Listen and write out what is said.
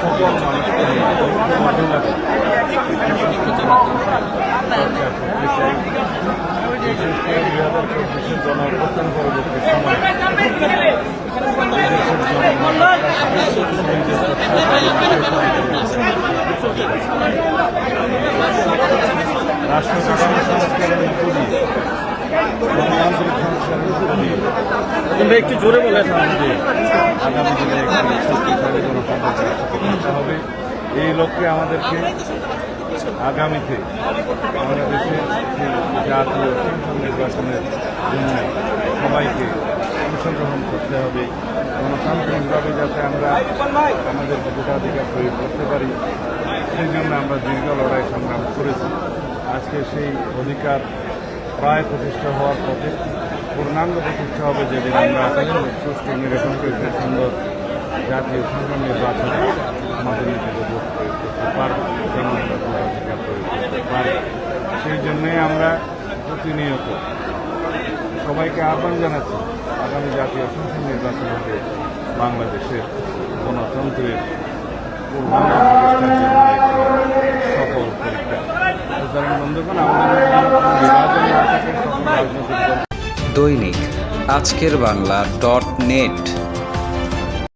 সকল মানুষকে ঐক্যবদ্ধভাবে চর্চা করতে চাই। বিশেষ করে 2024 গণঅভ্যুত্থান পরবর্তী সময় রাষ্ট্র শাসন সংস্কারের মধ্য দিয়ে গণতান্ত্রিক সংস্কারের মধ্য দিয়ে একটু জোরে বলে আগামী দিনে একটি শক্তিশালী গণতন্ত্র প্রতিষ্ঠা হবে। এই লক্ষ্যে আমাদেরকে আগামীতে আমাদের দেশের জাতীয় সংসদ নির্বাচনের জন্য সবাইকে অংশগ্রহণ করতে হবে। গণতান্ত্রিকভাবে যাতে আমরা আমাদের ভোটাধিকার প্রয়োগ করতে পারি, সেই জন্য আমরা দীর্ঘ লড়াই সংগ্রাম করেছি। আজকে সেই অধিকার প্রায় প্রতিষ্ঠা হওয়ার পথে, পূর্ণাঙ্গ প্রতিষ্ঠা হবে যেদিন আমরা সুষ্ঠু নিরপেক্ষ সুন্দর জাতীয় সংসদ নির্বাচনে আমাদের নিজেদের ভোট প্রয়োগ করতে পারব, জনগণের ভোটাধিকার প্রয়োগ করতে পারব। সেই জন্যই আমরা প্রতিনিয়ত সবাইকে আহ্বান জানাচ্ছি আগামী জাতীয় সংসদ নির্বাচন হবে বাংলাদেশের গণতন্ত্রের পূর্ণাঙ্গ প্রতিষ্ঠার জন্য একটি সফল পরীক্ষা। সুতরাং বন্ধুগণ, আমাদের নির্বাচন সকল রাজনৈতিক দল দৈনিক আজকের বাংলা .net